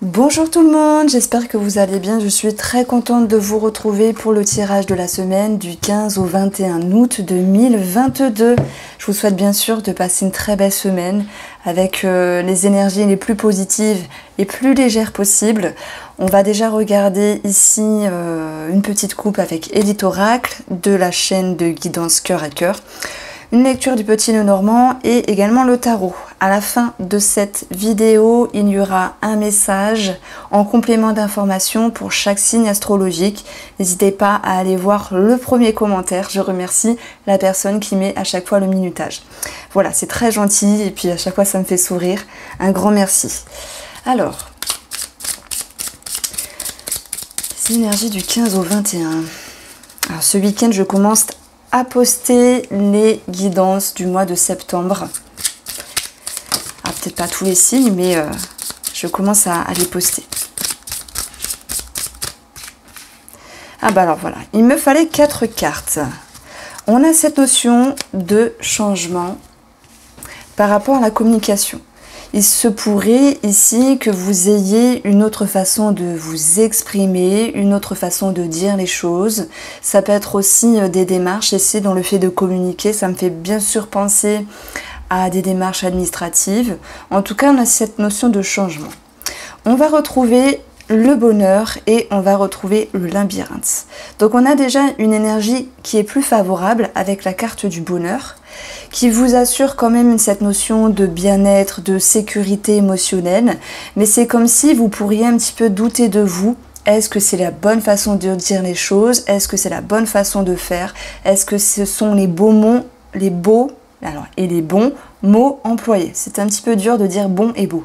Bonjour tout le monde, j'espère que vous allez bien. Je suis très contente de vous retrouver pour le tirage de la semaine du 15 au 21 août 2022. Je vous souhaite bien sûr de passer une très belle semaine avec les énergies les plus positives et plus légères possibles. On va déjà regarder ici une petite coupe avec Edith Oracle de la chaîne de guidance Cœur à Cœur. Une lecture du Petit Lenormand et également le tarot. À la fin de cette vidéo, il y aura un message en complément d'information pour chaque signe astrologique. N'hésitez pas à aller voir le premier commentaire. Je remercie la personne qui met à chaque fois le minutage. Voilà, c'est très gentil et puis à chaque fois ça me fait sourire. Un grand merci. Alors, les énergies du 15 au 21. Alors ce week-end, je commence à poster les guidances du mois de septembre. Alors peut-être pas tous les signes, mais je commence à les poster. Ah bah alors voilà, il me fallait 4 cartes. On a cette notion de changement par rapport à la communication. Il se pourrait ici que vous ayez une autre façon de vous exprimer, une autre façon de dire les choses. Ça peut être aussi des démarches, et c'est dans le fait de communiquer, ça me fait bien sûr penser à des démarches administratives. En tout cas, on a cette notion de changement. On va retrouver le bonheur et on va retrouver le labyrinthe. Donc on a déjà une énergie qui est plus favorable avec la carte du bonheur, qui vous assure quand même cette notion de bien-être, de sécurité émotionnelle, mais c'est comme si vous pourriez un petit peu douter de vous. Est-ce que c'est la bonne façon de dire les choses? Est-ce que c'est la bonne façon de faire? Est-ce que ce sont les beaux mots, les bons mots employés? C'est un petit peu dur de dire bon et beau.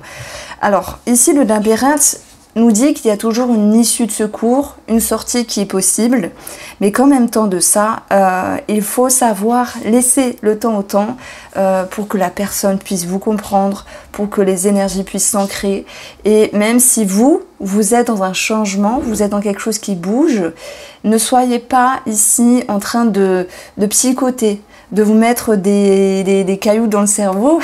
Alors, ici, le labyrinthe nous dit qu'il y a toujours une issue de secours, une sortie qui est possible, mais qu'en même temps de ça, il faut savoir laisser le temps au temps pour que la personne puisse vous comprendre, pour que les énergies puissent s'ancrer. Et même si vous êtes dans un changement, vous êtes dans quelque chose qui bouge, ne soyez pas ici en train de psychoter, de vous mettre des cailloux dans le cerveau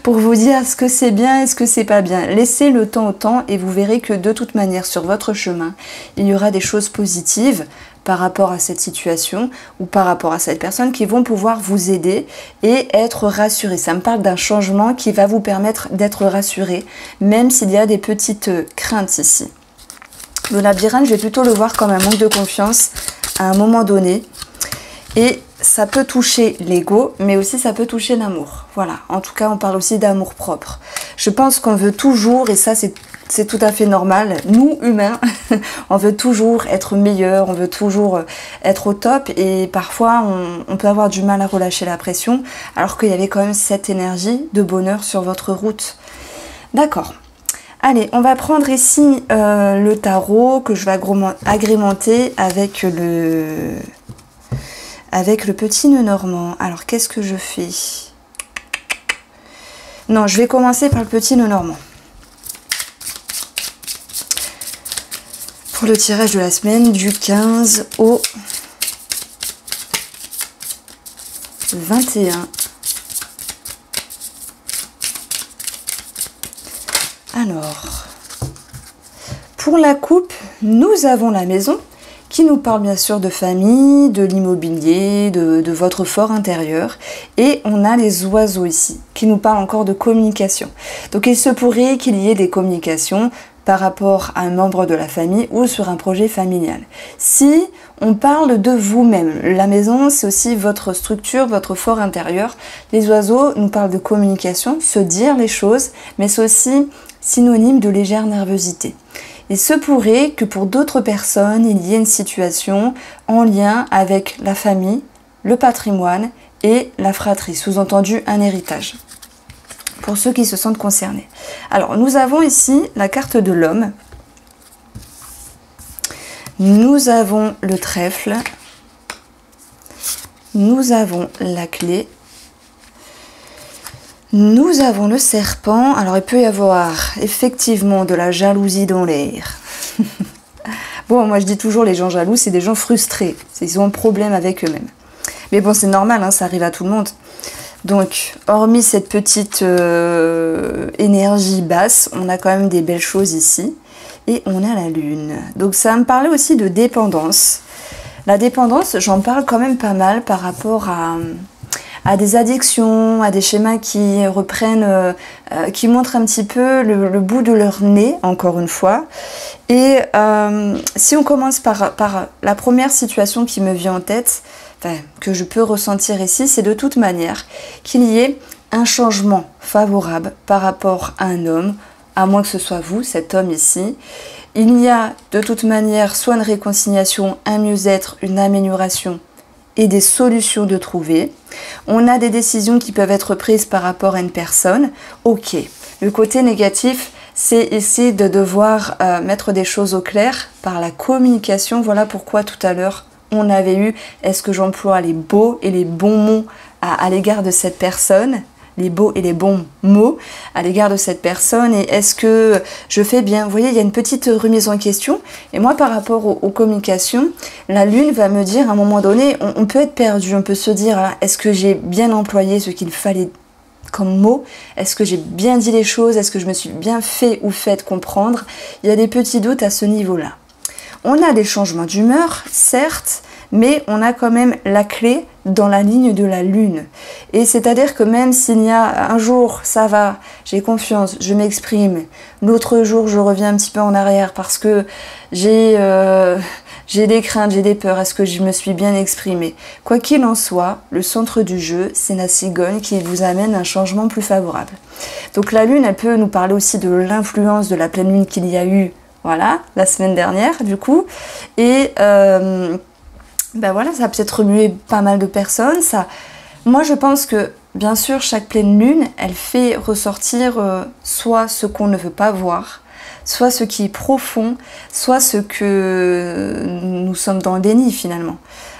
pour vous dire est-ce que c'est bien, est-ce que c'est pas bien. Laissez le temps au temps et vous verrez que de toute manière sur votre chemin, il y aura des choses positives par rapport à cette situation ou par rapport à cette personne qui vont pouvoir vous aider et être rassurés. Ça me parle d'un changement qui va vous permettre d'être rassuré, même s'il y a des petites craintes ici. Le labyrinthe, je vais plutôt le voir comme un manque de confiance à un moment donné. Et ça peut toucher l'ego, mais aussi ça peut toucher l'amour. Voilà, en tout cas, on parle aussi d'amour propre. Je pense qu'on veut toujours, et ça c'est tout à fait normal, nous humains, on veut toujours être meilleur, on veut toujours être au top, et parfois on peut avoir du mal à relâcher la pression, alors qu'il y avait quand même cette énergie de bonheur sur votre route. D'accord. Allez, on va prendre ici le tarot que je vais agrémenter avec le Petit Lenormand. Alors, qu'est-ce que je fais? Non, je vais commencer par le Petit Lenormand. Pour le tirage de la semaine du 15 au 21. Alors, pour la coupe, nous avons la maison, qui nous parle bien sûr de famille, de l'immobilier, de votre fort intérieur. Et on a les oiseaux ici, qui nous parlent encore de communication. Donc il se pourrait qu'il y ait des communications par rapport à un membre de la famille ou sur un projet familial. Si on parle de vous-même, la maison c'est aussi votre structure, votre fort intérieur. Les oiseaux nous parlent de communication, se dire les choses, mais c'est aussi synonyme de légère nervosité. Il se pourrait que pour d'autres personnes, il y ait une situation en lien avec la famille, le patrimoine et la fratrie, sous-entendu un héritage, pour ceux qui se sentent concernés. Alors, nous avons ici la carte de l'homme, nous avons le trèfle, nous avons la clé, nous avons le serpent. Alors il peut y avoir effectivement de la jalousie dans l'air. Bon, moi je dis toujours les gens jaloux, c'est des gens frustrés. Ils ont un problème avec eux-mêmes. Mais bon, c'est normal, hein, ça arrive à tout le monde. Donc, hormis cette petite énergie basse, on a quand même des belles choses ici. Et on a la lune. Donc ça va me parler aussi de dépendance. La dépendance, j'en parle quand même pas mal par rapport à des addictions, à des schémas qui reprennent, qui montrent un petit peu le bout de leur nez, encore une fois. Et si on commence par la première situation qui me vient en tête, enfin, que je peux ressentir ici, c'est de toute manière qu'il y ait un changement favorable par rapport à un homme, à moins que ce soit vous, cet homme ici. Il y a de toute manière soit une réconciliation, un mieux-être, une amélioration et des solutions de trouver. On a des décisions qui peuvent être prises par rapport à une personne. Ok, le côté négatif, c'est ici de devoir mettre des choses au clair par la communication. Voilà pourquoi tout à l'heure, on avait eu, est-ce que j'emploie les beaux et les bons mots à l'égard de cette personne ? Les beaux et les bons mots à l'égard de cette personne, et est-ce que je fais bien? Vous voyez, il y a une petite remise en question, et moi par rapport aux communications, la lune va me dire à un moment donné, on peut être perdu, on peut se dire, hein, est-ce que j'ai bien employé ce qu'il fallait comme mot? Est-ce que j'ai bien dit les choses? Est-ce que je me suis bien fait ou fait comprendre? Il y a des petits doutes à ce niveau-là. On a des changements d'humeur, certes, mais on a quand même la clé dans la ligne de la lune. Et c'est-à-dire que même s'il y a un jour, ça va, j'ai confiance, je m'exprime, l'autre jour, je reviens un petit peu en arrière parce que j'ai des craintes, j'ai des peurs, est-ce que je me suis bien exprimée? Quoi qu'il en soit, le centre du jeu, c'est la cigogne qui vous amène un changement plus favorable. Donc la lune, elle peut nous parler aussi de l'influence de la pleine lune qu'il y a eu, voilà, la semaine dernière, du coup, et ben voilà, ça a peut-être remué pas mal de personnes. Moi, je pense que, bien sûr, chaque pleine lune, elle fait ressortir soit ce qu'on ne veut pas voir, soit ce qui est profond, soit ce que nous sommes dans le déni, finalement.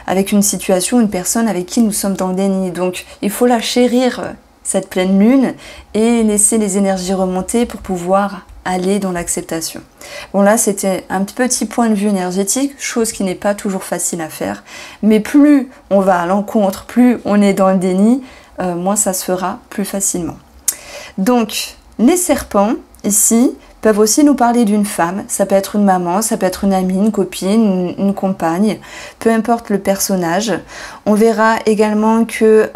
Avec une situation, une personne avec qui nous sommes dans le déni. Donc, il faut la chérir, cette pleine lune, et laisser les énergies remonter pour pouvoir aller dans l'acceptation. Bon là c'était un petit point de vue énergétique, chose qui n'est pas toujours facile à faire, mais plus on va à l'encontre, plus on est dans le déni, moins ça se fera plus facilement. Donc les serpents ici peuvent aussi nous parler d'une femme, ça peut être une maman, ça peut être une amie, une copine, une compagne, peu importe le personnage. On verra également que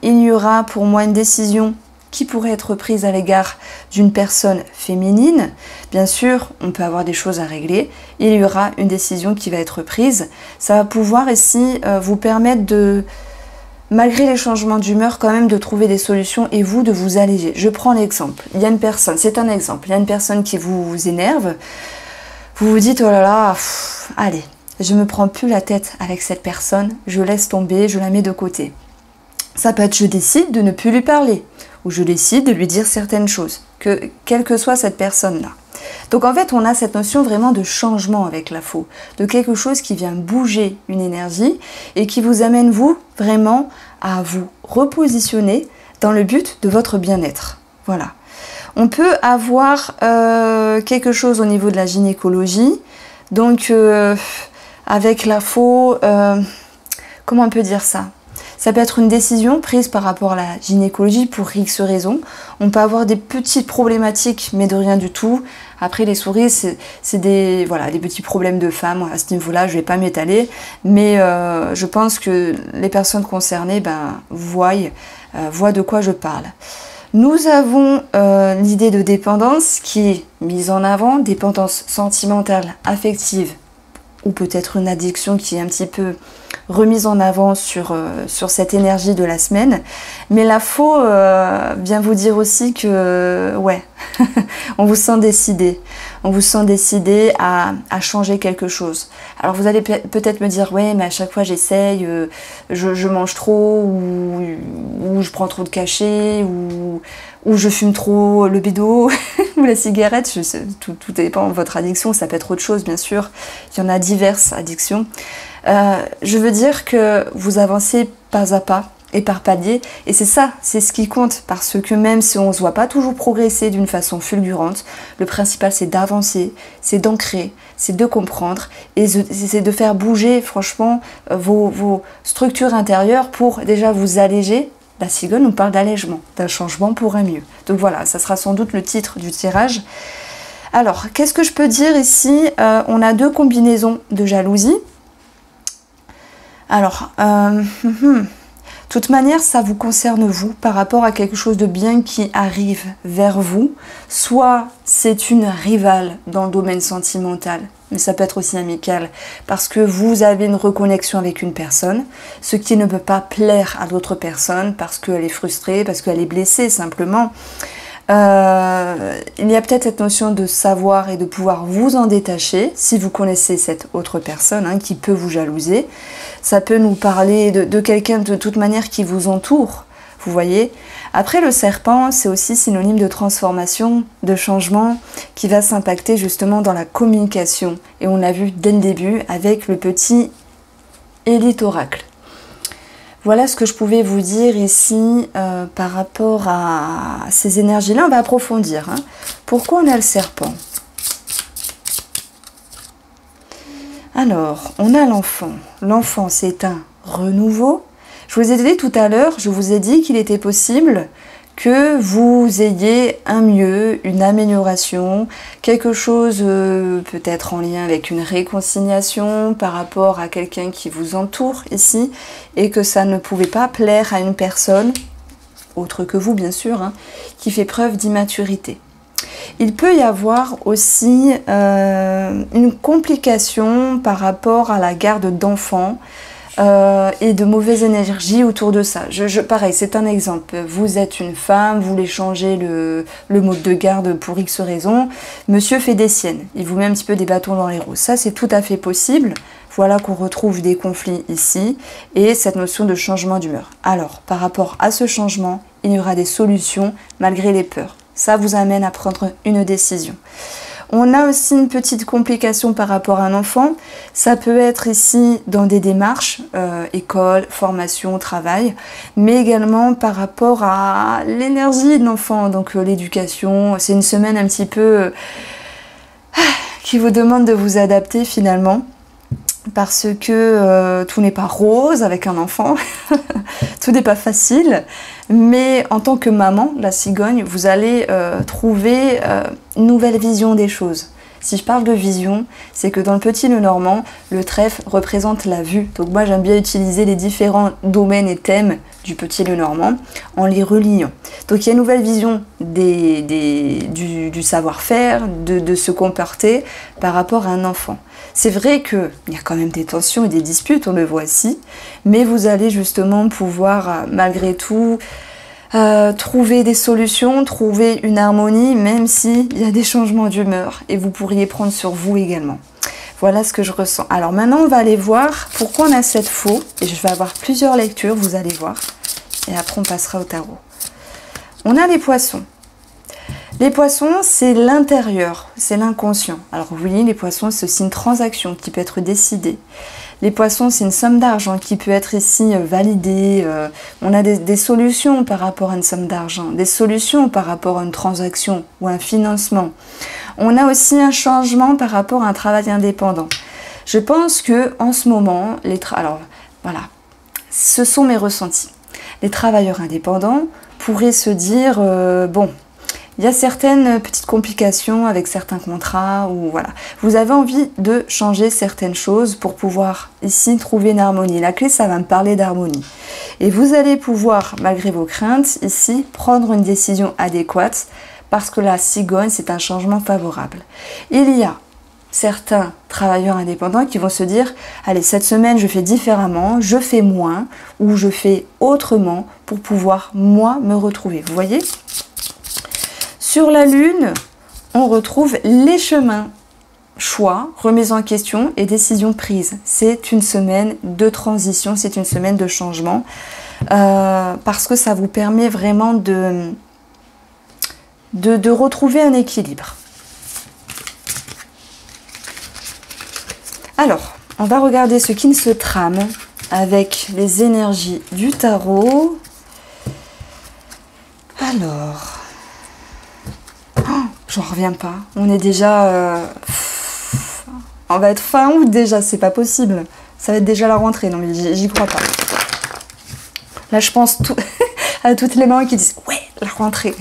il y aura pour moi une décision qui pourrait être prise à l'égard d'une personne féminine. Bien sûr, on peut avoir des choses à régler. Il y aura une décision qui va être prise. Ça va pouvoir ici vous permettre de, malgré les changements d'humeur, quand même de trouver des solutions et vous de vous alléger. Je prends l'exemple. Il y a une personne, c'est un exemple, il y a une personne qui vous énerve. Vous vous dites, oh là là, allez, je me prends plus la tête avec cette personne, je laisse tomber, je la mets de côté. Ça peut être, je décide de ne plus lui parler, ou je décide de lui dire certaines choses, quelle que soit cette personne-là. Donc en fait, on a cette notion vraiment de changement avec la faux, de quelque chose qui vient bouger une énergie et qui vous amène, vous, vraiment à vous repositionner dans le but de votre bien-être. Voilà. On peut avoir quelque chose au niveau de la gynécologie, donc avec la faux, comment on peut dire ça ? Ça peut être une décision prise par rapport à la gynécologie pour X raisons. On peut avoir des petites problématiques, mais de rien du tout. Après, les souris, c'est des petits problèmes de femmes. À ce niveau-là, je ne vais pas m'étaler. Mais je pense que les personnes concernées voient de quoi je parle. Nous avons l'idée de dépendance qui est mise en avant, dépendance sentimentale, affective, ou peut-être une addiction qui est un petit peu remise en avant sur cette énergie de la semaine. Mais la faux vient vous dire aussi que, ouais, on vous sent décidé. On vous sent décidé à changer quelque chose. Alors vous allez peut-être me dire, ouais, mais à chaque fois j'essaye, je mange trop, ou je prends trop de cachets, ou je fume trop le bédo, ou la cigarette, tout dépend de votre addiction, ça peut être autre chose bien sûr. Il y en a diverses addictions. Je veux dire que vous avancez pas à pas et par palier, et c'est ça, c'est ce qui compte, parce que même si on ne se voit pas toujours progresser d'une façon fulgurante, le principal c'est d'avancer, c'est d'ancrer, c'est de comprendre, et c'est de faire bouger franchement vos structures intérieures pour déjà vous alléger la cigogne nous parle d'allègement, d'un changement pour un mieux. Donc voilà, ça sera sans doute le titre du tirage. Alors, qu'est-ce que je peux dire ici? On a deux combinaisons de jalousie. Alors, de toute manière, ça vous concerne vous par rapport à quelque chose de bien qui arrive vers vous. Soit c'est une rivale dans le domaine sentimental, mais ça peut être aussi amical, parce que vous avez une reconnexion avec une personne, ce qui ne peut pas plaire à l'autre personne parce qu'elle est frustrée, parce qu'elle est blessée simplement. Il y a peut-être cette notion de savoir et de pouvoir vous en détacher si vous connaissez cette autre personne qui peut vous jalouser. Ça peut nous parler de quelqu'un de toute manière qui vous entoure, vous voyez. Après, le serpent, c'est aussi synonyme de transformation, de changement qui va s'impacter justement dans la communication. Et on l'a vu dès le début avec le petit élite oracle. Voilà ce que je pouvais vous dire ici par rapport à ces énergies-là. On va approfondir. Pourquoi on a le serpent? Alors, on a l'enfant. L'enfant, c'est un renouveau. Je vous ai dit tout à l'heure, je vous ai dit qu'il était possible que vous ayez un mieux, une amélioration, quelque chose peut-être en lien avec une réconciliation par rapport à quelqu'un qui vous entoure ici, et que ça ne pouvait pas plaire à une personne, autre que vous bien sûr, qui fait preuve d'immaturité. Il peut y avoir aussi une complication par rapport à la garde d'enfants, et de mauvaises énergies autour de ça. Pareil, c'est un exemple. Vous êtes une femme, vous voulez changer le mode de garde pour X raisons. Monsieur fait des siennes. Il vous met un petit peu des bâtons dans les roues. Ça, c'est tout à fait possible. Voilà qu'on retrouve des conflits ici et cette notion de changement d'humeur. Alors, par rapport à ce changement, il y aura des solutions malgré les peurs. Ça vous amène à prendre une décision. On a aussi une petite complication par rapport à un enfant. Ça peut être ici dans des démarches, école, formation, travail, mais également par rapport à l'énergie de l'enfant, donc l'éducation. C'est une semaine un petit peu qui vous demande de vous adapter finalement, parce que tout n'est pas rose avec un enfant, tout n'est pas facile, mais en tant que maman, la cigogne, vous allez trouver une nouvelle vision des choses. Si je parle de vision, c'est que dans le petit Lenormand, le trèfle représente la vue. Donc moi j'aime bien utiliser les différents domaines et thèmes du petit Lenormand en les reliant. Donc il y a une nouvelle vision du savoir-faire, de se comporter par rapport à un enfant. C'est vrai qu'il y a quand même des tensions et des disputes, on le voit ici, mais vous allez justement pouvoir malgré tout trouver des solutions, trouver une harmonie, même s'il y a des changements d'humeur, et vous pourriez prendre sur vous également. Voilà ce que je ressens. Alors maintenant, on va aller voir pourquoi on a cette faux, et je vais avoir plusieurs lectures, vous allez voir, et après on passera au tarot. On a les poissons. Les poissons, c'est l'intérieur, c'est l'inconscient. Alors oui, les poissons, c'est aussi une transaction qui peut être décidée. Les poissons, c'est une somme d'argent qui peut être ici validée. On a des solutions par rapport à une somme d'argent, des solutions par rapport à une transaction ou un financement. On a aussi un changement par rapport à un travail indépendant. Je pense que en ce moment, alors voilà, ce sont mes ressentis. Les travailleurs indépendants pourraient se dire, bon, il y a certaines petites complications avec certains contrats, ou voilà. Vous avez envie de changer certaines choses pour pouvoir ici trouver une harmonie. La clé, ça va me parler d'harmonie. Et vous allez pouvoir, malgré vos craintes, ici, prendre une décision adéquate, parce que la cigogne, c'est un changement favorable. Il y a certains travailleurs indépendants qui vont se dire, allez, cette semaine, je fais différemment, je fais moins, ou je fais autrement pour pouvoir, moi, me retrouver. Vous voyez ? Sur la Lune, on retrouve les chemins, choix, remise en question et décision prise. C'est une semaine de transition, c'est une semaine de changement, parce que ça vous permet vraiment de retrouver un équilibre. Alors, on va regarder ce qui se trame avec les énergies du tarot. Alors... j'en reviens pas. On est déjà... on va être fin août déjà, c'est pas possible. Ça va être déjà la rentrée, non mais j'y crois pas. Là je pense tout... À toutes les mamans qui disent « Ouais, la rentrée !»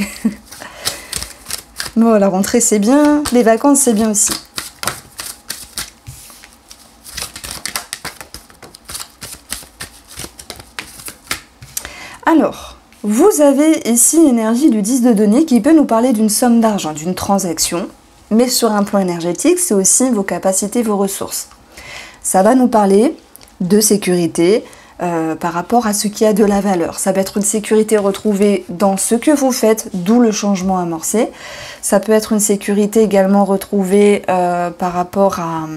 Bon, la rentrée c'est bien, les vacances c'est bien aussi. Alors, vous avez ici l'énergie du 10 de denier qui peut nous parler d'une somme d'argent, d'une transaction, mais sur un plan énergétique, c'est aussi vos capacités, vos ressources. Ça va nous parler de sécurité par rapport à ce qui a de la valeur. Ça peut être une sécurité retrouvée dans ce que vous faites, d'où le changement amorcé. Ça peut être une sécurité également retrouvée par rapport à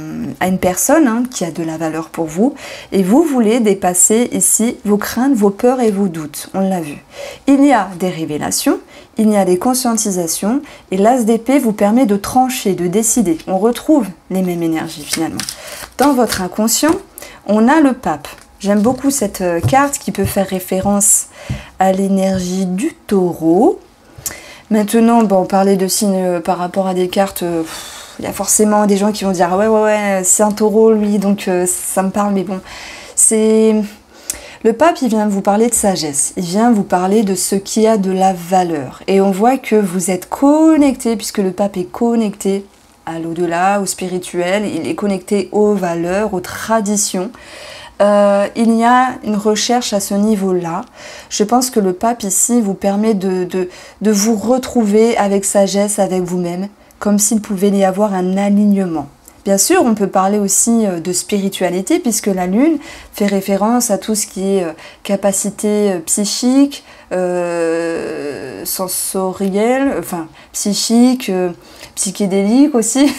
une personne qui a de la valeur pour vous. Et vous voulez dépasser ici vos craintes, vos peurs et vos doutes. On l'a vu. Il y a des révélations, il y a des conscientisations. Et l'As d'épée vous permet de trancher, de décider. On retrouve les mêmes énergies finalement. Dans votre inconscient, on a le pape. J'aime beaucoup cette carte qui peut faire référence à l'énergie du taureau. Maintenant, bon, parler de signes par rapport à des cartes, il y a forcément des gens qui vont dire « Ouais, c'est un taureau, lui, donc ça me parle. » Mais bon, c'est... Le pape, il vient vous parler de sagesse. Il vient vous parler de ce qui a de la valeur. Et on voit que vous êtes connecté, puisque le pape est connecté à l'au-delà, au spirituel. Il est connecté aux valeurs, aux traditions. Il y a une recherche à ce niveau-là. Je pense que le pape ici vous permet de vous retrouver avec sagesse, avec vous-même, comme s'il pouvait y avoir un alignement. Bien sûr, on peut parler aussi de spiritualité, puisque la lune fait référence à tout ce qui est capacité psychique, sensorielle, enfin psychique, psychédélique aussi,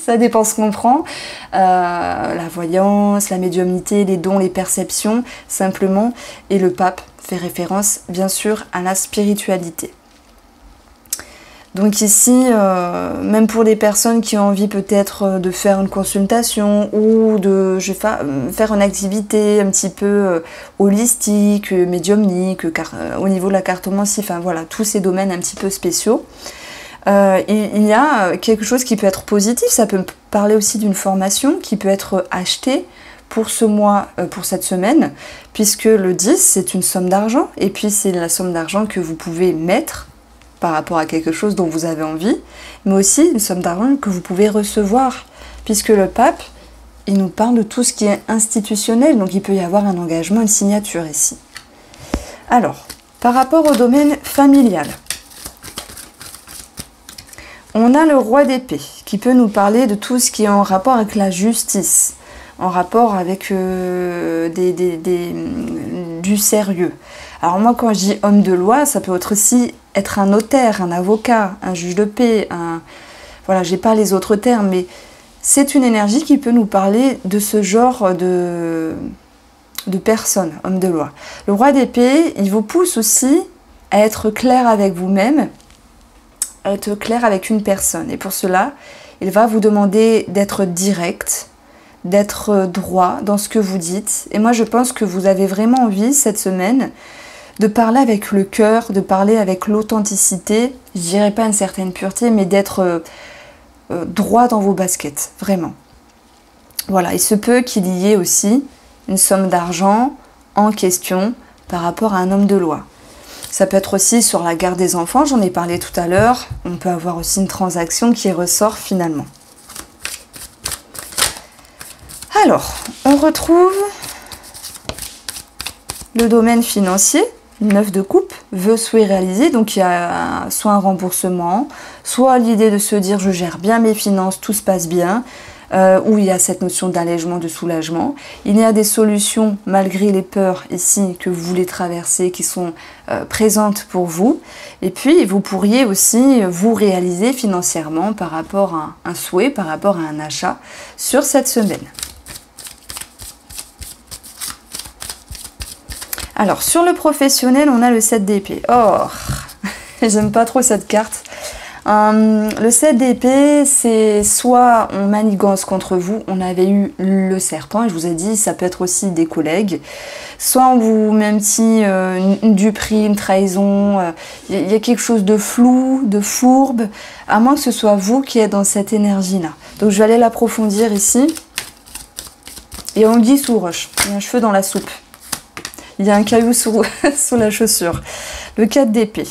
ça dépend ce qu'on prend, la voyance, la médiumnité, les dons, les perceptions, simplement, et le pape fait référence bien sûr à la spiritualité. Donc ici, même pour des personnes qui ont envie peut-être de faire une consultation ou de faire une activité un petit peu holistique, médiumnique, au niveau de la cartomancie, enfin voilà, tous ces domaines un petit peu spéciaux, il y a quelque chose qui peut être positif. Ça peut parler aussi d'une formation qui peut être achetée pour ce mois, pour cette semaine, puisque le 10, c'est une somme d'argent, et puis c'est la somme d'argent que vous pouvez mettre par rapport à quelque chose dont vous avez envie, mais aussi une somme d'argent que vous pouvez recevoir, puisque le pape, il nous parle de tout ce qui est institutionnel, donc il peut y avoir un engagement, une signature ici. Alors, par rapport au domaine familial, on a le roi d'épée, qui peut nous parler de tout ce qui est en rapport avec la justice, en rapport avec du sérieux. Alors moi, quand je dis homme de loi, ça peut aussi être un notaire, un avocat, un juge de paix, voilà, j'ai pas les autres termes, mais c'est une énergie qui peut nous parler de ce genre de personnes, homme de loi. Le roi d'épée, il vous pousse aussi à être clair avec vous-même, à être clair avec une personne. Et pour cela, il va vous demander d'être direct, d'être droit dans ce que vous dites. Et moi, je pense que vous avez vraiment envie, cette semaine, de parler avec le cœur, de parler avec l'authenticité, je dirais pas une certaine pureté, mais d'être droit dans vos baskets, vraiment. Voilà, il se peut qu'il y ait aussi une somme d'argent en question par rapport à un homme de loi. Ça peut être aussi sur la garde des enfants, j'en ai parlé tout à l'heure, on peut avoir aussi une transaction qui ressort finalement. Alors, on retrouve le domaine financier, 9 de coupe, vœux, souhaits réalisés, donc il y a soit un remboursement, soit l'idée de se dire je gère bien mes finances, tout se passe bien, où il y a cette notion d'allègement, de soulagement. Il y a des solutions malgré les peurs ici que vous voulez traverser, qui sont présentes pour vous. Et puis vous pourriez aussi vous réaliser financièrement par rapport à un souhait, par rapport à un achat sur cette semaine. Alors, sur le professionnel, on a le 7 d'épée. Oh, j'aime pas trop cette carte. Le 7 d'épée, c'est soit on manigance contre vous, on avait eu le serpent, et je vous ai dit, ça peut être aussi des collègues, soit on vous met un petit une duperie, une trahison, il y a quelque chose de flou, de fourbe, à moins que ce soit vous qui êtes dans cette énergie-là. Donc je vais aller l'approfondir ici. Et on le dit sous roche, il y a un cheveu dans la soupe. Il y a un caillou sous la chaussure. Le 4 d'épée.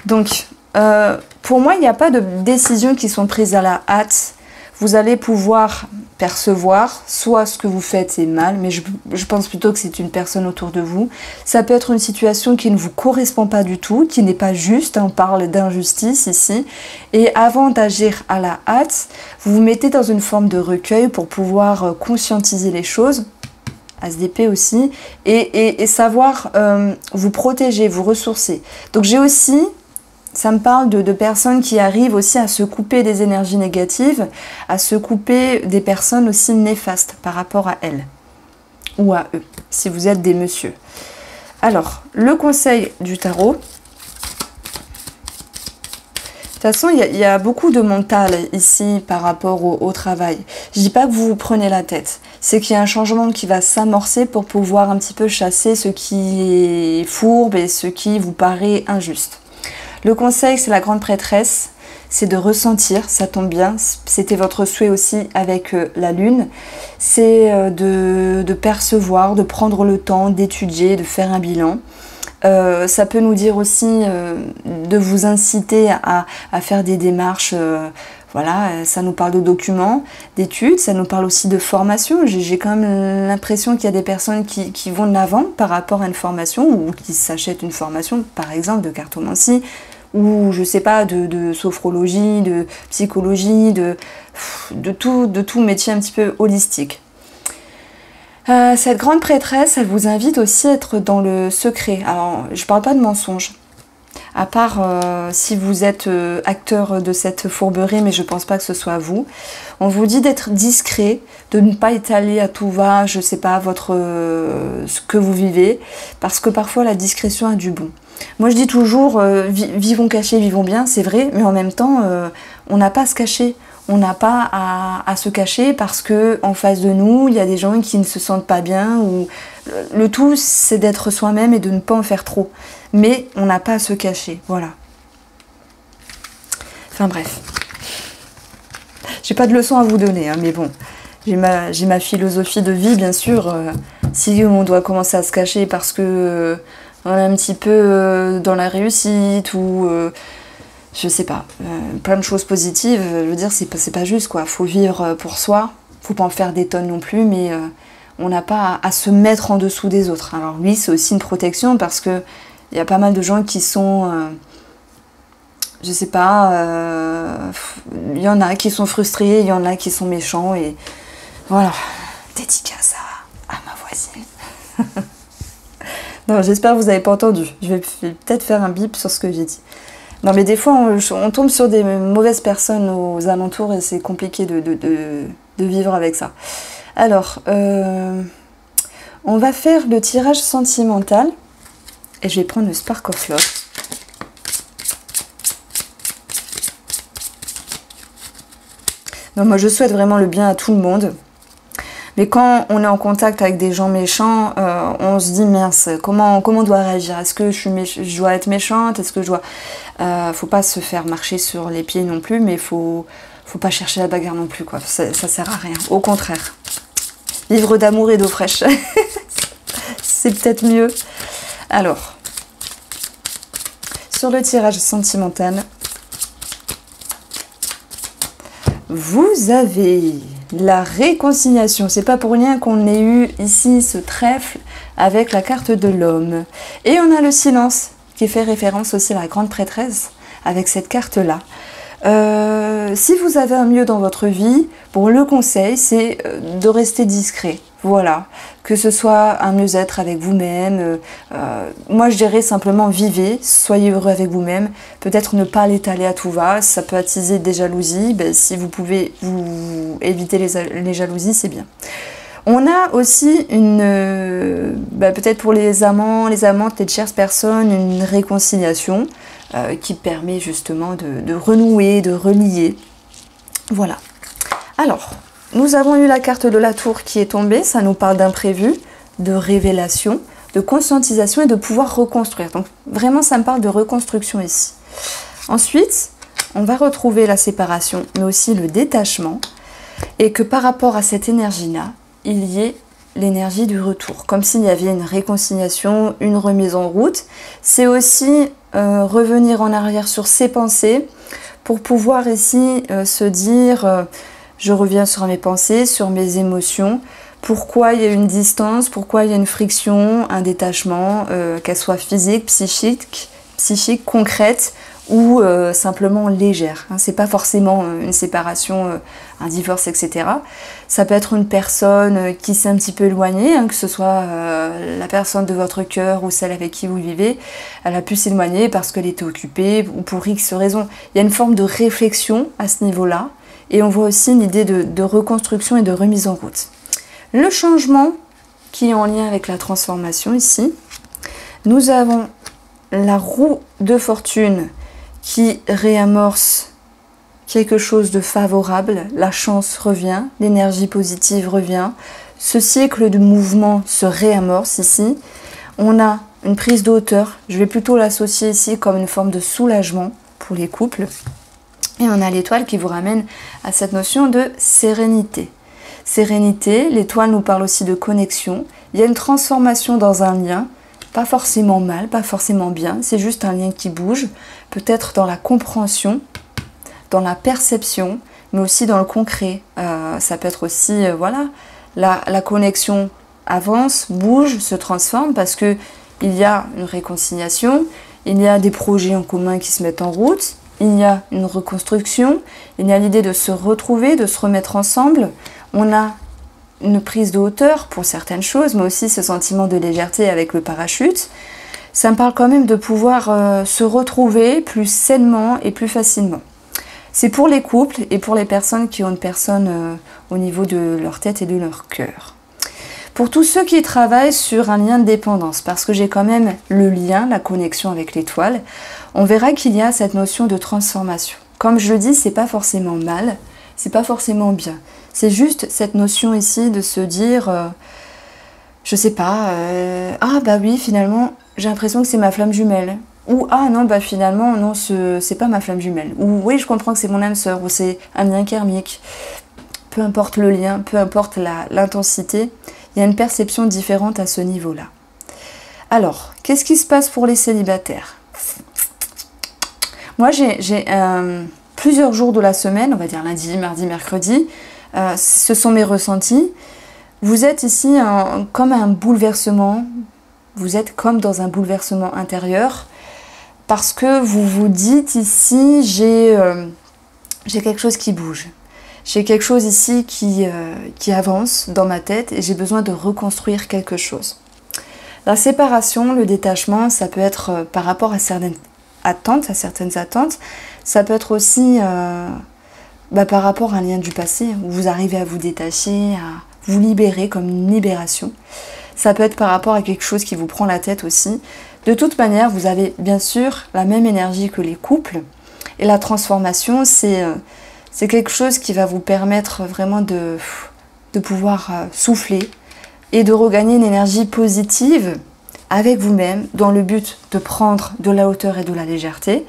Donc, pour moi, il n'y a pas de décisions qui sont prises à la hâte. Vous allez pouvoir percevoir, soit ce que vous faites est mal, mais je pense plutôt que c'est une personne autour de vous. Ça peut être une situation qui ne vous correspond pas du tout, qui n'est pas juste, on parle d'injustice ici. Et avant d'agir à la hâte, vous vous mettez dans une forme de recueil pour pouvoir conscientiser les choses, As d'épée aussi, et savoir vous protéger, vous ressourcer. Donc j'ai aussi... Ça me parle de personnes qui arrivent aussi à se couper des énergies négatives, à se couper des personnes aussi néfastes par rapport à elles ou à eux, si vous êtes des messieurs. Alors, le conseil du tarot. De toute façon, il y a beaucoup de mental ici par rapport au travail. Je ne dis pas que vous vous prenez la tête. C'est qu'il y a un changement qui va s'amorcer pour pouvoir un petit peu chasser ce qui est fourbe et ce qui vous paraît injuste. Le conseil, c'est la grande prêtresse, c'est de ressentir, ça tombe bien, c'était votre souhait aussi avec la lune, c'est de percevoir, de prendre le temps, d'étudier, de faire un bilan. Ça peut nous dire aussi de vous inciter à faire des démarches, voilà, ça nous parle de documents, d'études, ça nous parle aussi de formation. J'ai quand même l'impression qu'il y a des personnes qui vont de l'avant par rapport à une formation ou qui s'achètent une formation, par exemple de cartomancie, ou je sais pas, de sophrologie, de psychologie, de tout métier un petit peu holistique. Cette grande prêtresse, elle vous invite aussi à être dans le secret. Alors, je parle pas de mensonge, à part si vous êtes acteur de cette fourberie, mais je pense pas que ce soit vous. On vous dit d'être discret, de ne pas étaler à tout va, je sais pas, ce que vous vivez, parce que parfois la discrétion a du bon. Moi je dis toujours, vivons cachés, vivons bien, c'est vrai, mais en même temps, on n'a pas à se cacher. On n'a pas à se cacher parce que en face de nous, il y a des gens qui ne se sentent pas bien. Ou... Le tout, c'est d'être soi-même et de ne pas en faire trop. Mais on n'a pas à se cacher, voilà. Enfin bref. J'ai pas de leçon à vous donner, hein, mais bon. J'ai ma philosophie de vie, bien sûr. Si on doit commencer à se cacher parce que on est un petit peu dans la réussite ou... je sais pas, plein de choses positives, je veux dire, c'est pas juste, quoi. Faut vivre pour soi, faut pas en faire des tonnes non plus, mais on n'a pas à se mettre en dessous des autres. Alors oui, c'est aussi une protection parce que il y a pas mal de gens qui sont, je sais pas, il y en a qui sont frustrés, il y en a qui sont méchants, et voilà, dédicace à ma voisine. Non, j'espère que vous n'avez pas entendu, je vais peut-être faire un bip sur ce que j'ai dit. Non, mais des fois, on tombe sur des mauvaises personnes aux alentours et c'est compliqué de vivre avec ça. Alors, on va faire le tirage sentimental et je vais prendre le Spark of Love. Non, moi, je souhaite vraiment le bien à tout le monde. Mais quand on est en contact avec des gens méchants, on se dit mince, comment on doit réagir? Est-ce que je dois être méchante? Est-ce que je dois... faut pas se faire marcher sur les pieds non plus, mais faut pas chercher la bagarre non plus, quoi. Ça sert à rien. Au contraire. Vivre d'amour et d'eau fraîche. C'est peut-être mieux. Alors, sur le tirage sentimental, vous avez la réconciliation. C'est pas pour rien qu'on ait eu ici ce trèfle avec la carte de l'homme. Et on a le silence qui fait référence aussi à la grande prêtresse avec cette carte-là. Si vous avez un mieux dans votre vie, bon, le conseil, c'est de rester discret. Voilà, que ce soit un mieux-être avec vous-même. Moi, je dirais simplement vivez, soyez heureux avec vous-même. Peut-être ne pas l'étaler à tout va, ça peut attiser des jalousies. Ben, si vous pouvez vous éviter les jalousies, c'est bien. On a aussi peut-être pour les amants, les amantes, les tierces personnes, une réconciliation qui permet justement de renouer, de relier. Voilà. Alors, nous avons eu la carte de la tour qui est tombée. Ça nous parle d'imprévu, de révélation, de conscientisation et de pouvoir reconstruire. Donc vraiment, ça me parle de reconstruction ici. Ensuite, on va retrouver la séparation, mais aussi le détachement. Et que par rapport à cette énergie-là, il y ait l'énergie du retour, comme s'il y avait une réconciliation, une remise en route. C'est aussi revenir en arrière sur ses pensées pour pouvoir ici se dire je reviens sur mes pensées, sur mes émotions, pourquoi il y a une distance, pourquoi il y a une friction, un détachement, qu'elle soit physique, psychique, concrète ou simplement légère. Hein, c'est pas forcément une séparation, un divorce, etc. Ça peut être une personne qui s'est un petit peu éloignée, hein, que ce soit la personne de votre cœur ou celle avec qui vous vivez. Elle a pu s'éloigner parce qu'elle était occupée ou pour X raison. Il y a une forme de réflexion à ce niveau-là. Et on voit aussi une idée de reconstruction et de remise en route. Le changement qui est en lien avec la transformation ici, nous avons la roue de fortune qui réamorce quelque chose de favorable, la chance revient, l'énergie positive revient, ce cycle de mouvement se réamorce ici. On a une prise de hauteur, je vais plutôt l'associer ici comme une forme de soulagement pour les couples. Et on a l'étoile qui vous ramène à cette notion de sérénité. Sérénité, l'étoile nous parle aussi de connexion. Il y a une transformation dans un lien, pas forcément mal, pas forcément bien, c'est juste un lien qui bouge, peut-être dans la compréhension, dans la perception, mais aussi dans le concret. Ça peut être aussi, voilà, la connexion avance, bouge, se transforme parce que il y a une réconciliation, il y a des projets en commun qui se mettent en route, il y a une reconstruction, il y a l'idée de se retrouver, de se remettre ensemble. On a une prise de hauteur pour certaines choses, mais aussi ce sentiment de légèreté avec le parachute. Ça me parle quand même de pouvoir se retrouver plus sainement et plus facilement. C'est pour les couples et pour les personnes qui ont une personne au niveau de leur tête et de leur cœur. Pour tous ceux qui travaillent sur un lien de dépendance, parce que j'ai quand même le lien, la connexion avec l'étoile, on verra qu'il y a cette notion de transformation. Comme je le dis, c'est pas forcément mal, c'est pas forcément bien. C'est juste cette notion ici de se dire, je sais pas, ah bah oui, finalement, j'ai l'impression que c'est ma flamme jumelle. Ou ah non, bah finalement, non, c'est pas ma flamme jumelle. Ou oui, je comprends que c'est mon âme sœur, ou c'est un lien karmique. Peu importe le lien, peu importe l'intensité, il y a une perception différente à ce niveau-là. Alors, qu'est-ce qui se passe pour les célibataires? Moi, j'ai plusieurs jours de la semaine, on va dire lundi, mardi, mercredi, ce sont mes ressentis. Vous êtes ici comme un bouleversement, vous êtes comme dans un bouleversement intérieur, parce que vous vous dites ici, j'ai quelque chose qui bouge. J'ai quelque chose ici qui avance dans ma tête et j'ai besoin de reconstruire quelque chose. La séparation, le détachement, ça peut être par rapport à certaines attentes, ça peut être aussi par rapport à un lien du passé, où vous arrivez à vous détacher, à vous libérer comme une libération. Ça peut être par rapport à quelque chose qui vous prend la tête aussi. De toute manière, vous avez bien sûr la même énergie que les couples. Et la transformation, c'est quelque chose qui va vous permettre vraiment de pouvoir souffler et de regagner une énergie positive avec vous-même dans le but de prendre de la hauteur et de la légèreté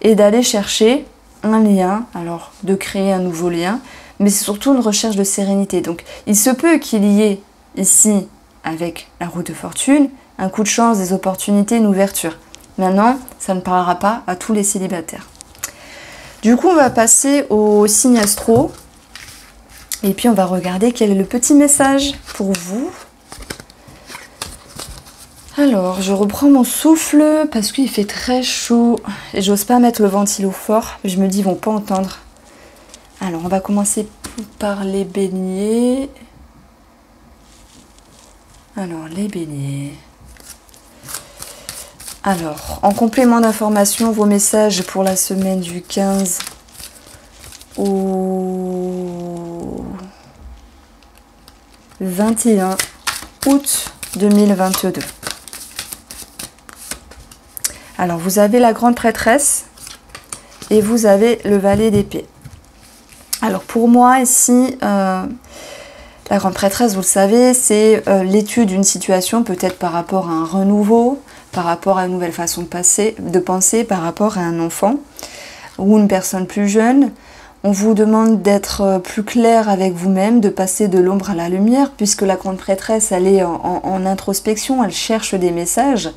et d'aller chercher un lien, alors de créer un nouveau lien, mais c'est surtout une recherche de sérénité. Donc il se peut qu'il y ait ici, avec la roue de fortune, un coup de chance, des opportunités, une ouverture. Maintenant, ça ne parlera pas à tous les célibataires. Du coup, on va passer au signe astro. Et puis, on va regarder quel est le petit message pour vous. Alors, je reprends mon souffle parce qu'il fait très chaud. Et j'ose pas mettre le ventilo fort. Je me dis, ils vont pas entendre. Alors, on va commencer par les béliers. Alors, les béliers. Alors, en complément d'information, vos messages pour la semaine du 15 au 21 août 2022. Alors, vous avez la grande prêtresse et vous avez le valet d'épée. Alors, pour moi, ici, la grande prêtresse, vous le savez, c'est l'étude d'une situation, peut-être par rapport à un renouveau, par rapport à une nouvelle façon de penser, par rapport à un enfant ou une personne plus jeune. On vous demande d'être plus clair avec vous-même, de passer de l'ombre à la lumière, puisque la grande prêtresse, elle est en introspection, elle cherche des messages,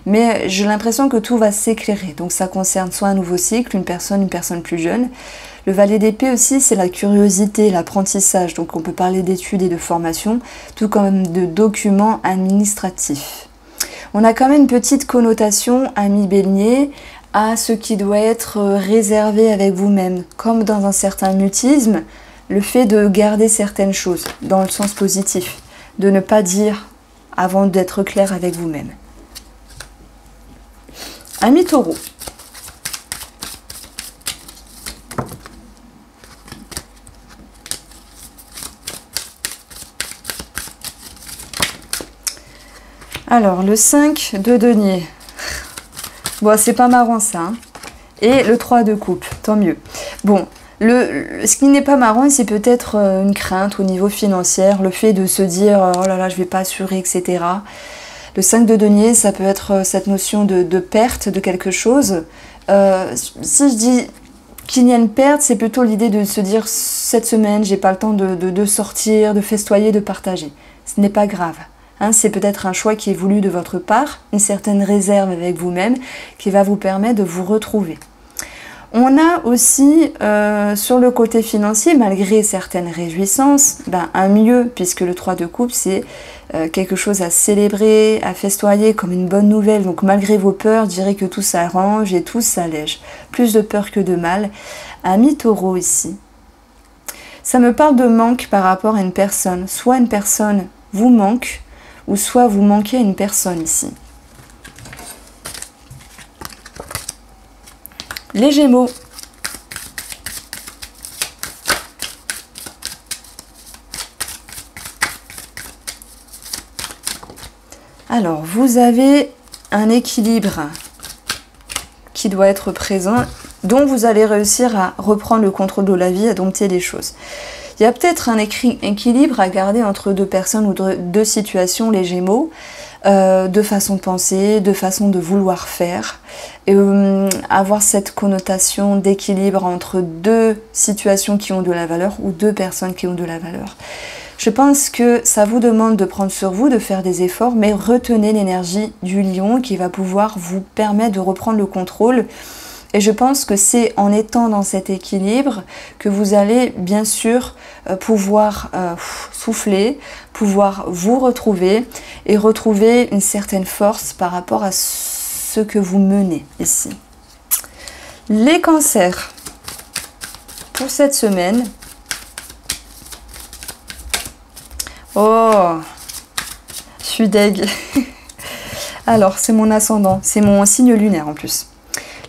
mais j'ai l'impression que tout va s'éclairer. Donc ça concerne soit un nouveau cycle, une personne plus jeune. Le valet d'épée aussi, c'est la curiosité, l'apprentissage, donc on peut parler d'études et de formation, tout comme de documents administratifs. On a quand même une petite connotation, ami Bélier, à ce qui doit être réservé avec vous-même, comme dans un certain mutisme, le fait de garder certaines choses, dans le sens positif, de ne pas dire avant d'être clair avec vous-même. Ami Taureau. Alors, le 5 de denier. Bon, c'est pas marrant ça. Hein. Et le 3 de coupe, tant mieux. Bon, ce qui n'est pas marrant, c'est peut-être une crainte au niveau financier, le fait de se dire « oh là là, je vais pas assurer, etc. » Le 5 de denier, ça peut être cette notion de perte de quelque chose. Si je dis qu'il y a une perte, c'est plutôt l'idée de se dire « cette semaine, j'ai pas le temps de sortir, de festoyer, de partager. » Ce n'est pas grave. Hein, c'est peut-être un choix qui est voulu de votre part, une certaine réserve avec vous-même qui va vous permettre de vous retrouver. On a aussi sur le côté financier, malgré certaines réjouissances, un mieux, puisque le 3 de coupe, c'est quelque chose à célébrer, à festoyer comme une bonne nouvelle. Donc malgré vos peurs, je dirais que tout s'arrange et tout s'allège. Plus de peur que de mal. Ami Taureau ici. Ça me parle de manque par rapport à une personne. Soit une personne vous manque, ou soit vous manquez à une personne ici. Les Gémeaux. Alors, vous avez un équilibre qui doit être présent, dont vous allez réussir à reprendre le contrôle de la vie, à dompter les choses. Il y a peut-être un équilibre à garder entre deux personnes ou deux situations, les Gémeaux, de façon de penser, de façon de vouloir faire, et avoir cette connotation d'équilibre entre deux situations qui ont de la valeur ou deux personnes qui ont de la valeur. Je pense que ça vous demande de prendre sur vous, de faire des efforts, mais retenez l'énergie du lion qui va pouvoir vous permettre de reprendre le contrôle. Et je pense que c'est en étant dans cet équilibre que vous allez bien sûr pouvoir souffler, pouvoir vous retrouver et retrouver une certaine force par rapport à ce que vous menez ici. Les cancers, pour cette semaine. Oh, je suis deg. Alors, c'est mon ascendant, c'est mon signe lunaire en plus.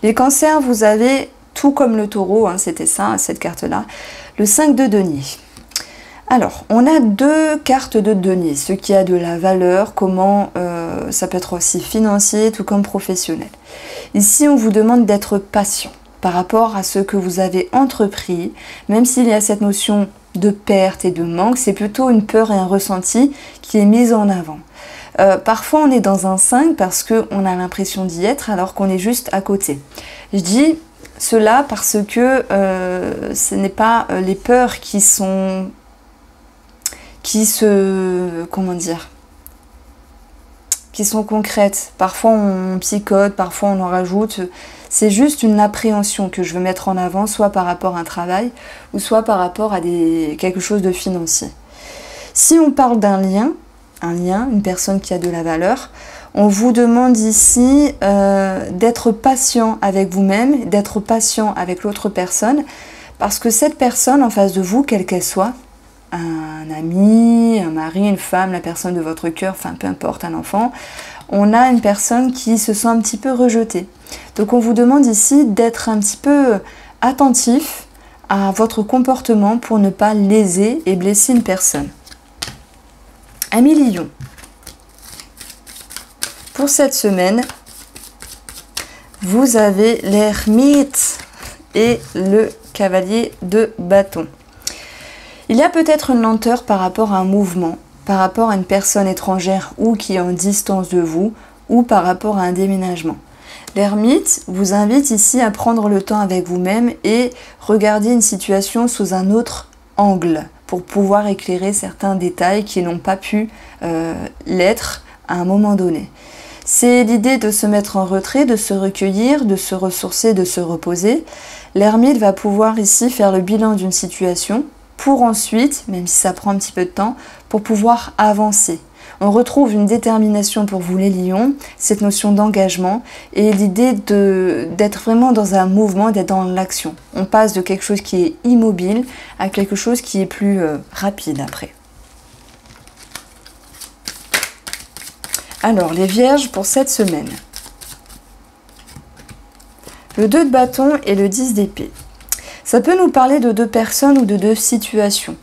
Les cancers, vous avez, tout comme le taureau, hein, c'était ça, cette carte-là, le 5 de denier. Alors, on a deux cartes de denier, ce qui a de la valeur, comment ça peut être aussi financier, tout comme professionnel. Ici, on vous demande d'être patient par rapport à ce que vous avez entrepris, même s'il y a cette notion de perte et de manque, c'est plutôt une peur et un ressenti qui est mis en avant. Parfois on est dans un 5 parce qu'on a l'impression d'y être alors qu'on est juste à côté. Je dis cela parce que ce n'est pas les peurs qui se concrètes. Parfois on psychote, parfois on en rajoute. C'est juste une appréhension que je veux mettre en avant, soit par rapport à un travail ou soit par rapport à quelque chose de financier. Si on parle d'un lien, une personne qui a de la valeur, on vous demande ici d'être patient avec vous-même, d'être patient avec l'autre personne, parce que cette personne en face de vous, quelle qu'elle soit, un ami, un mari, une femme, la personne de votre cœur, enfin peu importe, un enfant, on a une personne qui se sent un petit peu rejetée. Donc on vous demande ici d'être un petit peu attentif à votre comportement pour ne pas léser et blesser une personne. Ami Lion, pour cette semaine, vous avez l'ermite et le cavalier de bâton. Il y a peut-être une lenteur par rapport à un mouvement, par rapport à une personne étrangère ou qui est en distance de vous, ou par rapport à un déménagement. L'ermite vous invite ici à prendre le temps avec vous-même et regarder une situation sous un autre angle pour pouvoir éclairer certains détails qui n'ont pas pu l'être à un moment donné. C'est l'idée de se mettre en retrait, de se recueillir, de se ressourcer, de se reposer. L'ermite va pouvoir ici faire le bilan d'une situation pour ensuite, même si ça prend un petit peu de temps, pour pouvoir avancer. On retrouve une détermination pour vous les lions, cette notion d'engagement et l'idée d'être vraiment dans un mouvement, d'être dans l'action. On passe de quelque chose qui est immobile à quelque chose qui est plus rapide après. Alors, les vierges pour cette semaine. Le 2 de bâton et le 10 d'épée. Ça peut nous parler de deux personnes ou de deux situations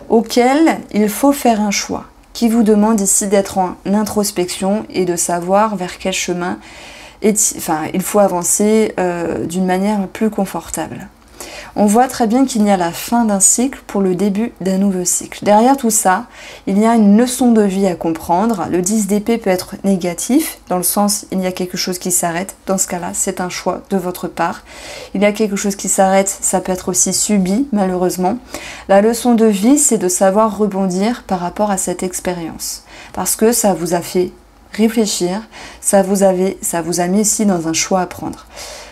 auxquelles il faut faire un choix, qui vous demande ici d'être en introspection et de savoir vers quel chemin il faut avancer d'une manière plus confortable. On voit très bien qu'il y a la fin d'un cycle pour le début d'un nouveau cycle. Derrière tout ça, il y a une leçon de vie à comprendre. Le 10 d'épée peut être négatif, dans le sens il y a quelque chose qui s'arrête. Dans ce cas-là, c'est un choix de votre part. Il y a quelque chose qui s'arrête, ça peut être aussi subi, malheureusement. La leçon de vie, c'est de savoir rebondir par rapport à cette expérience. Parce que ça vous a fait réfléchir, ça vous a mis ici dans un choix à prendre.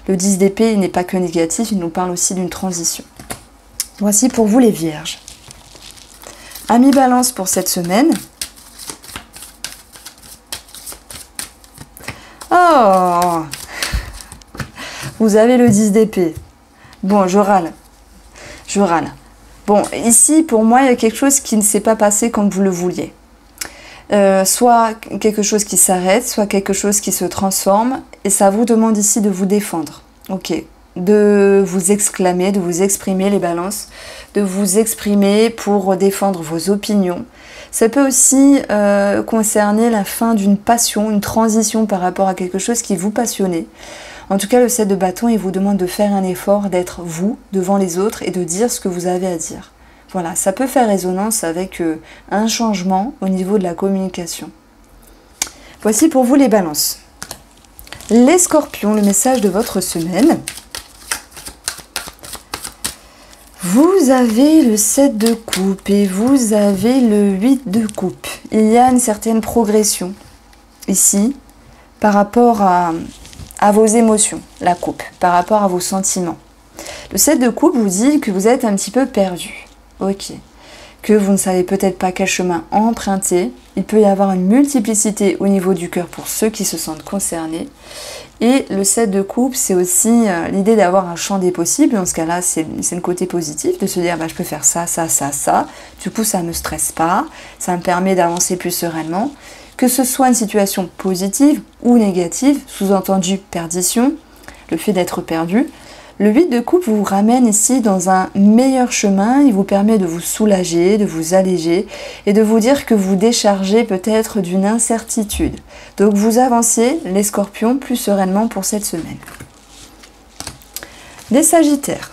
Le 10 d'épée, il n'est pas que négatif, il nous parle aussi d'une transition. Voici pour vous les vierges. Amis Balance pour cette semaine. Oh! Vous avez le 10 d'épée. Bon, je râle. Je râle. Bon, ici, pour moi, il y a quelque chose qui ne s'est pas passé comme vous le vouliez. Soit quelque chose qui s'arrête, soit quelque chose qui se transforme, et ça vous demande ici de vous défendre, ok, de vous exclamer, de vous exprimer les balances, de vous exprimer pour défendre vos opinions. Ça peut aussi concerner la fin d'une passion, une transition par rapport à quelque chose qui vous passionnait. En tout cas, le 7 de bâton, il vous demande de faire un effort, d'être vous devant les autres et de dire ce que vous avez à dire. Voilà, ça peut faire résonance avec un changement au niveau de la communication. Voici pour vous les balances. Les scorpions, le message de votre semaine. Vous avez le 7 de coupe et vous avez le 8 de coupe. Il y a une certaine progression ici par rapport à vos émotions, la coupe, par rapport à vos sentiments. Le 7 de coupe vous dit que vous êtes un petit peu perdu. Ok, que vous ne savez peut-être pas quel chemin emprunter. Il peut y avoir une multiplicité au niveau du cœur pour ceux qui se sentent concernés. Et le 7 de coupe, c'est aussi l'idée d'avoir un champ des possibles. Dans ce cas-là, c'est le côté positif, de se dire bah, je peux faire ça, ça, ça, ça. Du coup, ça ne me stresse pas, ça me permet d'avancer plus sereinement. Que ce soit une situation positive ou négative, sous-entendu perdition, le fait d'être perdu. Le 8 de coupe vous ramène ici dans un meilleur chemin, il vous permet de vous soulager, de vous alléger et de vous dire que vous déchargez peut-être d'une incertitude. Donc vous avancez, les scorpions, plus sereinement pour cette semaine. Les sagittaires.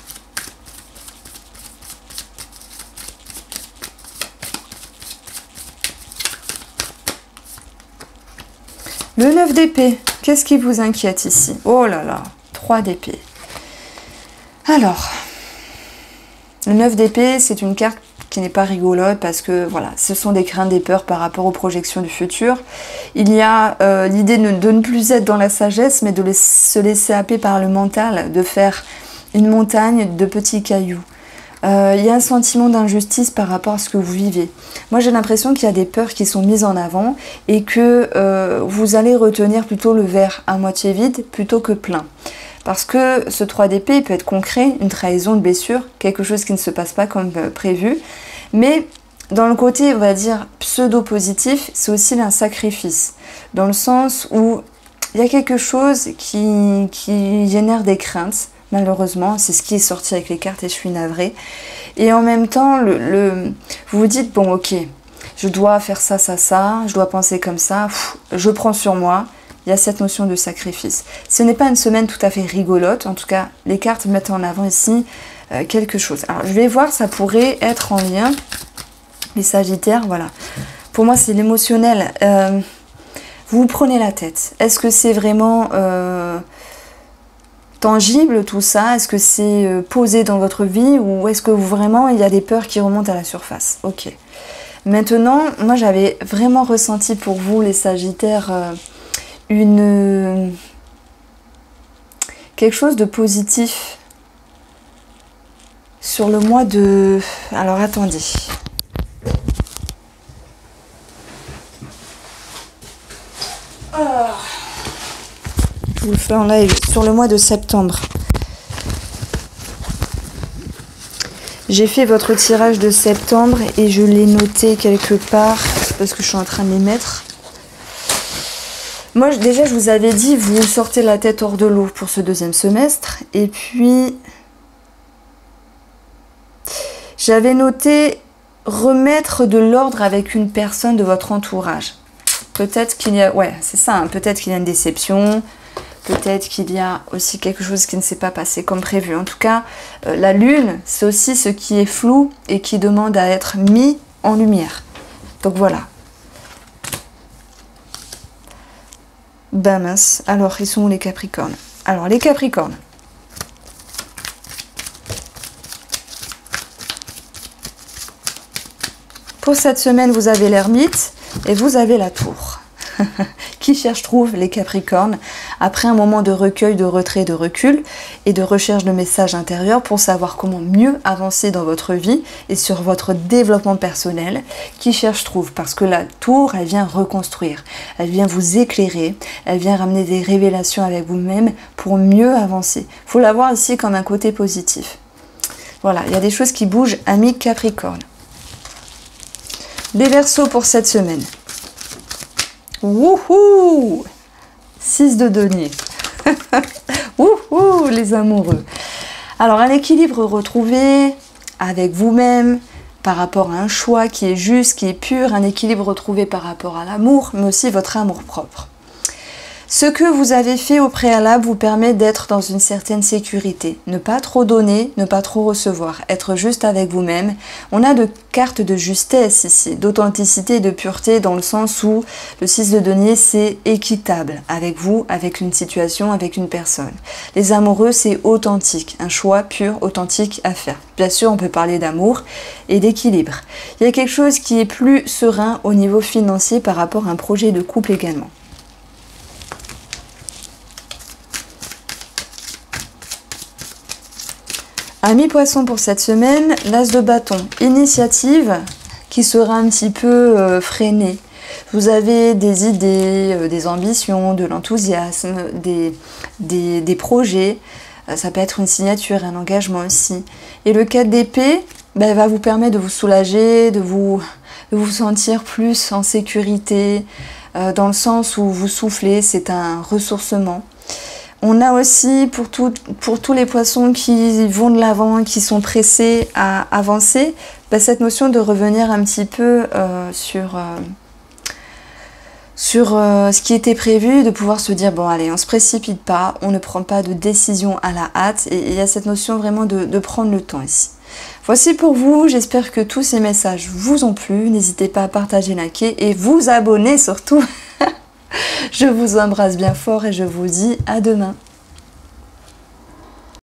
Le 9 d'épée, qu'est-ce qui vous inquiète ici? Oh là là, 3 d'épée. Alors, le 9 d'épée, c'est une carte qui n'est pas rigolote parce que voilà, ce sont des craintes, des peurs par rapport aux projections du futur. Il y a l'idée de ne plus être dans la sagesse, mais de se laisser happer par le mental, de faire une montagne de petits cailloux. Il y a un sentiment d'injustice par rapport à ce que vous vivez. Moi, j'ai l'impression qu'il y a des peurs qui sont mises en avant et que vous allez retenir plutôt le verre à moitié vide plutôt que plein. Parce que ce 3 d'épée peut être concret, une trahison, une blessure, quelque chose qui ne se passe pas comme prévu. Mais dans le côté, on va dire, pseudo-positif, c'est aussi un sacrifice. Dans le sens où il y a quelque chose qui génère des craintes, malheureusement. C'est ce qui est sorti avec les cartes et je suis navrée. Et en même temps, vous vous dites, bon ok, je dois faire ça, ça, ça, je dois penser comme ça, je prends sur moi. Il y a cette notion de sacrifice. Ce n'est pas une semaine tout à fait rigolote. En tout cas, les cartes mettent en avant ici quelque chose. Alors, je vais voir, ça pourrait être en lien. Les sagittaires, voilà. Pour moi, c'est l'émotionnel. Vous vous prenez la tête. Est-ce que c'est vraiment tangible tout ça? Est-ce que c'est posé dans votre vie ou est-ce que vraiment il y a des peurs qui remontent à la surface? Ok. Maintenant, moi j'avais vraiment ressenti pour vous les Sagittaires quelque chose de positif sur le mois de... Alors attendez. Je vous le fais en live. Sur le mois de septembre. J'ai fait votre tirage de septembre et je l'ai noté quelque part parce que je suis en train de les mettre. Moi, déjà, je vous avais dit, vous sortez la tête hors de l'eau pour ce deuxième semestre. Et puis, j'avais noté remettre de l'ordre avec une personne de votre entourage. Peut-être qu'il y a... Ouais, c'est ça, hein, peut-être qu'il y a une déception. Peut-être qu'il y a aussi quelque chose qui ne s'est pas passé comme prévu. En tout cas, la lune, c'est aussi ce qui est flou et qui demande à être mis en lumière. Donc voilà. Ben mince. Alors, ils sont où les Capricornes? Alors, les Capricornes. Pour cette semaine, vous avez l'ermite et vous avez la tour. Qui cherche trouve les Capricornes après un moment de recueil, de retrait, de recul et de recherche de messages intérieurs pour savoir comment mieux avancer dans votre vie et sur votre développement personnel. Qui cherche trouve parce que la tour, elle vient reconstruire, elle vient vous éclairer, elle vient ramener des révélations avec vous-même pour mieux avancer. Il faut la voir ici comme un côté positif. Voilà, il y a des choses qui bougent, amis Capricorne. Les Verseaux pour cette semaine. Wouhou! 6 de denier. Wouhou, les amoureux. Alors, un équilibre retrouvé avec vous-même par rapport à un choix qui est juste, qui est pur, un équilibre retrouvé par rapport à l'amour, mais aussi votre amour propre. Ce que vous avez fait au préalable vous permet d'être dans une certaine sécurité. Ne pas trop donner, ne pas trop recevoir, être juste avec vous-même. On a de cartes de justesse ici, d'authenticité et de pureté dans le sens où le 6 de denier c'est équitable avec vous, avec une situation, avec une personne. Les amoureux c'est authentique, un choix pur, authentique à faire. Bien sûr on peut parler d'amour et d'équilibre. Il y a quelque chose qui est plus serein au niveau financier par rapport à un projet de couple également. Amis Poissons pour cette semaine, l'as de bâton, initiative qui sera un petit peu freinée. Vous avez des idées, des ambitions, de l'enthousiasme, des projets. Ça peut être une signature, un engagement aussi. Et le 4 d'épée va vous permettre de vous soulager, de vous sentir plus en sécurité, dans le sens où vous soufflez, c'est un ressourcement. On a aussi, pour tous les poissons qui vont de l'avant, qui sont pressés à avancer, cette notion de revenir un petit peu sur ce qui était prévu, de pouvoir se dire, bon allez, on ne se précipite pas, on ne prend pas de décision à la hâte, et il y a cette notion vraiment de prendre le temps ici. Voici pour vous, j'espère que tous ces messages vous ont plu, n'hésitez pas à partager, liker et vous abonner surtout. Je vous embrasse bien fort et je vous dis à demain.